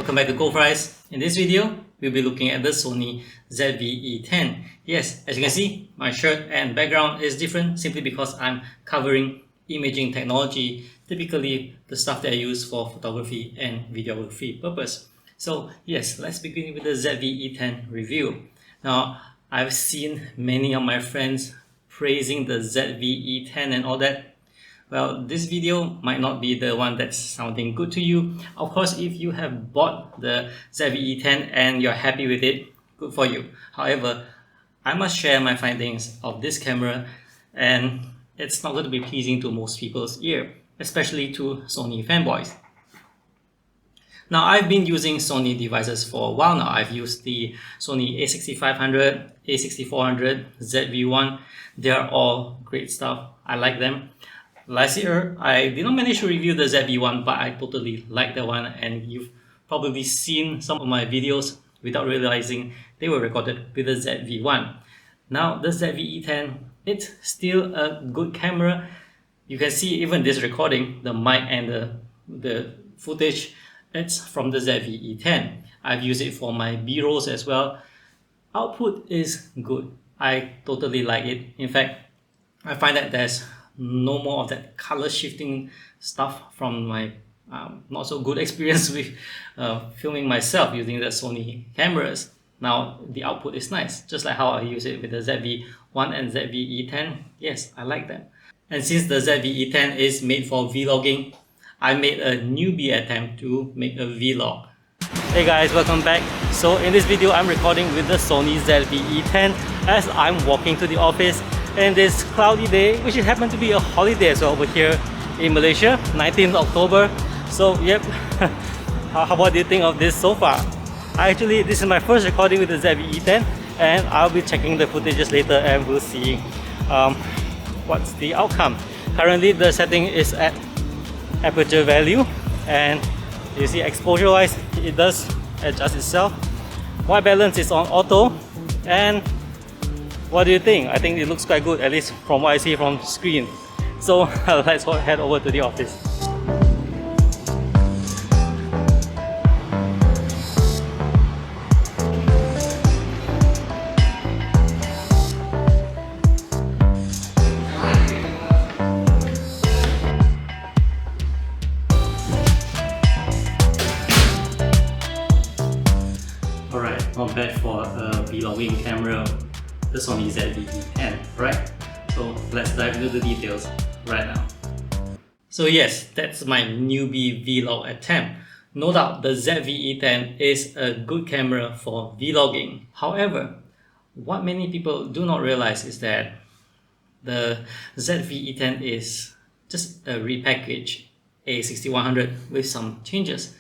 Welcome back to Goldfries. In this video, we'll be looking at the Sony ZV-E10. Yes, as you can see, my shirt and background is different simply because I'm covering imaging technology, typically the stuff that I use for photography and videography purpose. So yes, let's begin with the ZV-E10 review. Now, I've seen many of my friends praising the ZV-E10 and all that. Well, this video might not be the one that's sounding good to you. Of course, if you have bought the ZV-E10 and you're happy with it, good for you. However, I must share my findings of this camera, and it's not going to be pleasing to most people's ear, especially to Sony fanboys. Now, I've been using Sony devices for a while now. I've used the Sony a6500, a6400, ZV-1. They're all great stuff. I like them. Last year, I did not manage to review the ZV-1, but I totally like that one, and you've probably seen some of my videos without realizing they were recorded with the ZV-1. Now, the ZV-E10, it's still a good camera. You can see even this recording, the mic and the footage, it's from the ZV-E10. I've used it for my B-rolls as well. Output is good. I totally like it. In fact, I find that there's no more of that color shifting stuff from my not so good experience with filming myself using the Sony cameras. Now the output is nice, just like how I use it with the ZV-1 and ZV-E10. Yes, I like them. And since the ZV-E10 is made for vlogging, I made a newbie attempt to make a vlog. Hey guys, welcome back. So in this video, I'm recording with the Sony ZV-E10 as I'm walking to the office in this cloudy day, which happened to be a holiday as well over here in Malaysia, 19th October. So yep, what do you think of this so far? This is my first recording with the ZV-E10, and I'll be checking the footages later and we'll see what's the outcome. Currently the setting is at aperture value, and you see exposure wise it does adjust itself. White balance is on auto, and what do you think? I think it looks quite good, at least from what I see from screen. So let's head over to the office. Alright, not bad for a vlogging camera, the Sony ZV-E10, right? So let's dive into the details right now. So yes, that's my newbie vlog attempt. No doubt the ZV-E10 is a good camera for vlogging. However, what many people do not realize is that the ZV-E10 is just a repackaged A6100 with some changes.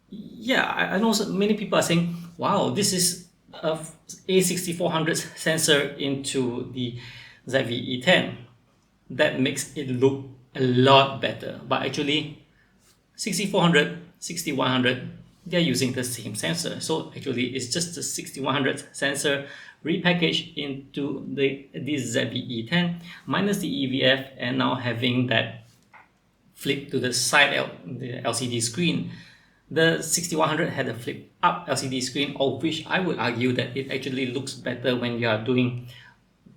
Yeah, I know many people are saying, wow, this is a A6400 sensor into the ZV-E10. That makes it look a lot better. But actually, 6400, 6100, they're using the same sensor. So actually, it's just the 6100 sensor repackaged into this ZV-E10 minus the EVF, and now having that flip to the side the LCD screen. The 6100 had a flip up LCD screen, of which I would argue that it actually looks better when you are doing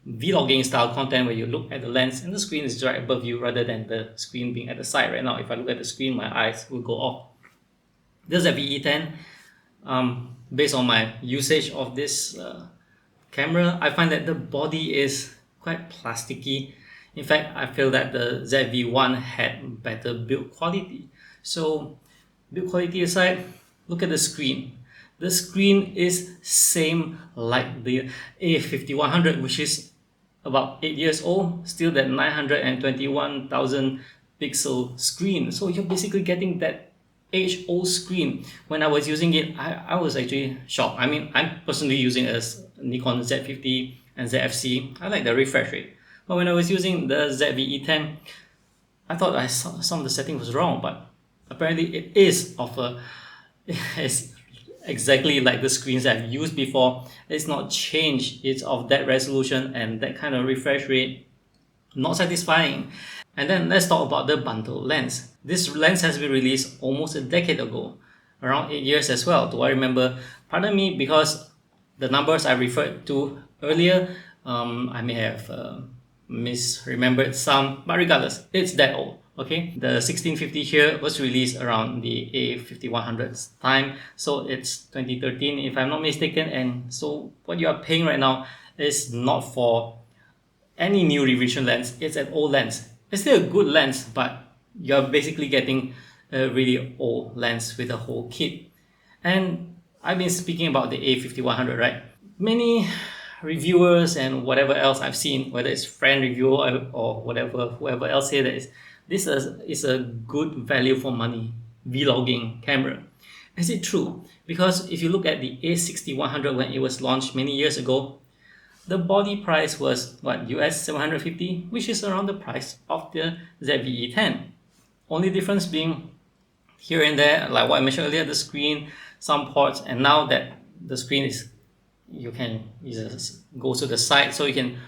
vlogging style content where you look at the lens and the screen is right above you rather than the screen being at the side. Right now, if I look at the screen, my eyes will go off. This ZV-E10, based on my usage of this camera, I find that the body is quite plasticky. In fact, I feel that the ZV-1 had better build quality. So build quality aside, look at the screen. The screen is same like the A5100, which is about 8 years old, still that 921,000 pixel screen. So you're basically getting that age-old screen. When I was using it, I was actually shocked. I mean, I'm personally using a Nikon Z50 and ZFC. I like the refresh rate. But when I was using the ZV-E10, I thought some of the settings was wrong, but apparently it is it's exactly like the screens I've used before. It's not changed. It's of that resolution and that kind of refresh rate. Not satisfying. And then let's talk about the bundle lens. This lens has been released almost a decade ago. around 8 years as well. Do I remember? Pardon me, because the numbers I referred to earlier, I may have misremembered some, but regardless, it's that old. Okay, the 1650 here was released around the A5100's time, so it's 2013 if I'm not mistaken. And so what you are paying right now is not for any new revision lens. It's an old lens. It's still a good lens, but you're basically getting a really old lens with a whole kit. And I've been speaking about the A5100, right? Many reviewers and whatever else I've seen, whether it's friend reviewer or whatever, whoever else say that this is a good value for money vlogging camera. Is it true? Because if you look at the A6100 when it was launched many years ago, the body price was what, US 750, which is around the price of the ZV-E10. Only difference being here and there, like what I mentioned earlier, the screen, some ports, and now that the screen is, you can just go to the side, so you can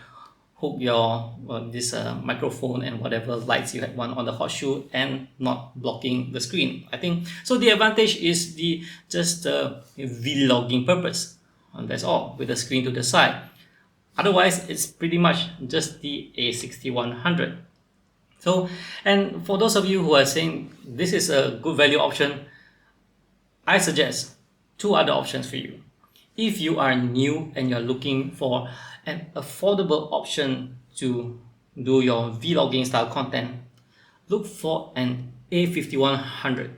hook your this microphone and whatever lights you had one on the hot shoe and not blocking the screen. I think so. The advantage is just the vlogging purpose, and that's all, with the screen to the side. Otherwise, it's pretty much just the A6100. So, and for those of you who are saying this is a good value option, I suggest two other options for you. If you are new and you're looking for an affordable option to do your vlogging style content, look for an A5100.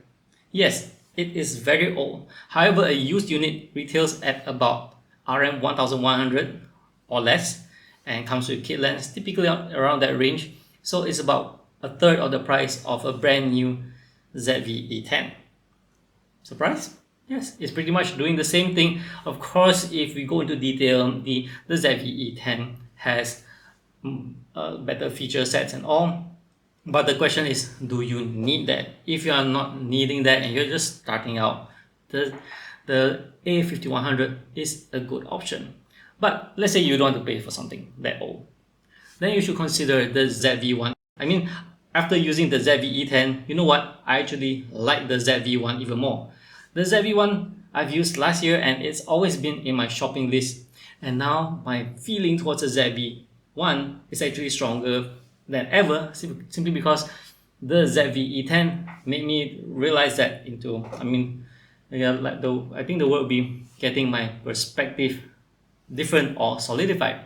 Yes, it is very old. However, a used unit retails at about RM 1100 or less and comes with kit lens, typically around that range. So it's about a third of the price of a brand new ZV-E10. Surprise? Yes, it's pretty much doing the same thing. Of course, if we go into detail, the ZV-E10 has better feature sets and all. But the question is, do you need that? If you are not needing that and you're just starting out, the A5100 is a good option. But let's say you don't want to pay for something that old. Then you should consider the ZV-1. I mean, after using the ZV-E10, you know what? I actually like the ZV-1 even more. The ZV-1 I've used last year and it's always been in my shopping list. And now my feeling towards the ZV-1 is actually stronger than ever, simply because the ZV-E10 made me realize that I think the word will be getting my perspective different or solidified.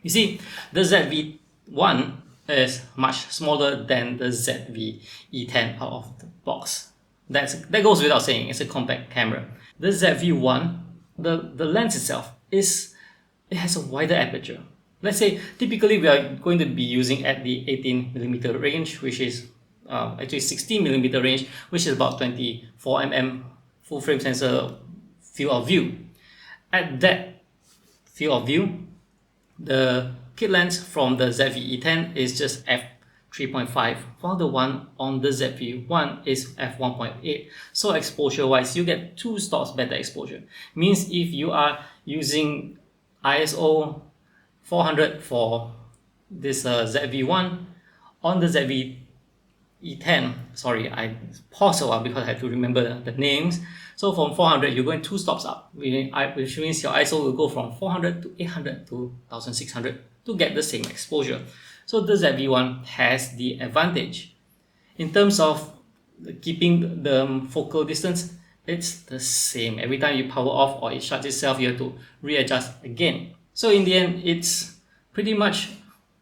You see, the ZV-1 is much smaller than the ZV-E10 out of the box. That goes without saying, it's a compact camera. The ZV-1, the lens itself it has a wider aperture. Let's say typically we are going to be using at the 18mm range, which is actually 16mm range, which is about 24mm full frame sensor field of view. At that field of view, the kit lens from the ZV-E10 is just f3.5, while the one on the ZV-1 is f1.8. So exposure wise, you get 2 stops better exposure. Means if you are using ISO 400 for this ZV-1 on the ZV-E10, sorry, I paused a while because I had to remember the names. So from 400, you're going 2 stops up, which means your ISO will go from 400 to 800 to 1600 to get the same exposure. So the ZV-1 has the advantage. In terms of keeping the focal distance, it's the same. Every time you power off or it shuts itself, you have to readjust again. So in the end, it's pretty much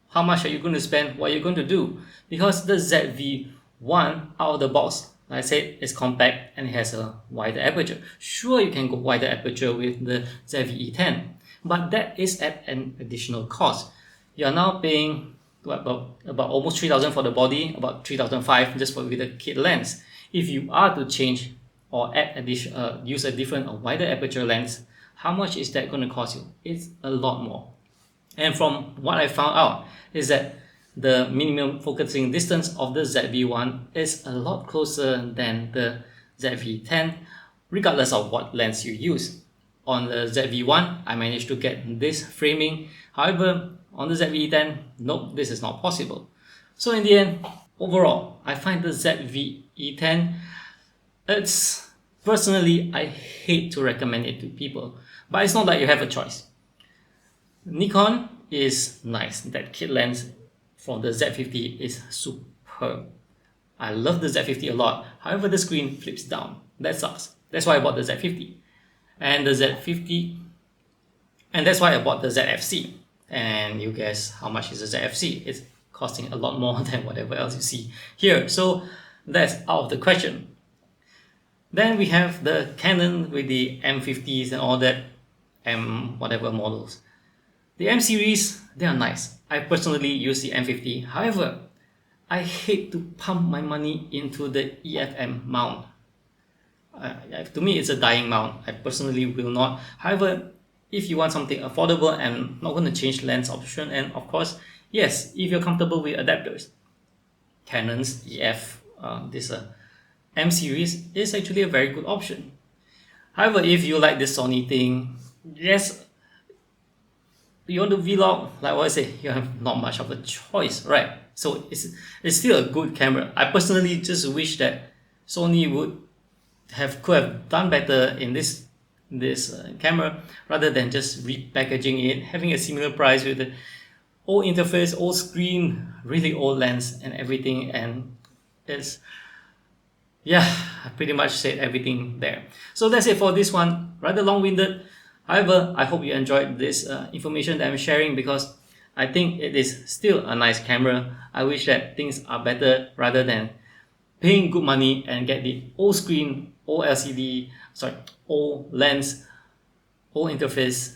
how much are you going to spend, what are you going to do. Because the ZV-1 out of the box, like I said, is compact and it has a wider aperture. Sure, you can go wider aperture with the ZV-E10, but that is at an additional cost. You are now paying about almost 3,000 for the body, about 3,500 just with the kit lens. If you are to change or use a different or wider aperture lens, how much is that going to cost you? It's a lot more. And from what I found out is that the minimum focusing distance of the ZV-1 is a lot closer than the ZV-10, regardless of what lens you use. On the ZV-1, I managed to get this framing. However, on the ZV-E10, nope, this is not possible. So in the end, overall, I find the ZV-E10, it's Personally, I hate to recommend it to people, but it's not like you have a choice. Nikon is nice. That kit lens from the Z50 is superb. I love the Z50 a lot. However, the screen flips down. That sucks. That's why I bought the Z50. And the Z50, and that's why I bought the ZFC. And you guess how much is the ZFC? It's costing a lot more than whatever else you see here. So that's out of the question. Then we have the Canon with the M50s and all that, whatever models. The M series, they are nice. I personally use the M50. However, I hate to pump my money into the EFM mount. To me, it's a dying mount. I personally will not. However, if you want something affordable and not going to change lens option, and of course, yes, if you're comfortable with adapters, Canon's EF, this M series is actually a very good option. However, if you like this Sony thing, yes, you want to vlog, like what I say, you have not much of a choice, right? So it's still a good camera. I personally just wish that Sony could have done better in this camera, rather than just repackaging it, having a similar price with the old interface, old screen, really old lens and everything. And it's, yeah, I pretty much said everything there. So that's it for this one. Rather long-winded. However, I hope you enjoyed this information that I'm sharing, because I think it is still a nice camera. I wish that things are better, rather than paying good money and get the old screen, old LCD, old lens, old interface.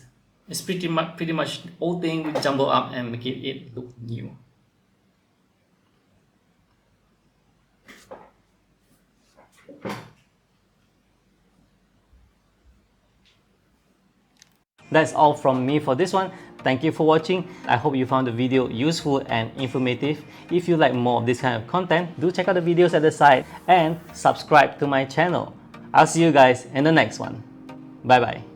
It's pretty much old thing jumbled up and make it look new. That's all from me for this one. Thank you for watching. I hope you found the video useful and informative. If you like more of this kind of content, do check out the videos at the side and subscribe to my channel. I'll see you guys in the next one. Bye bye.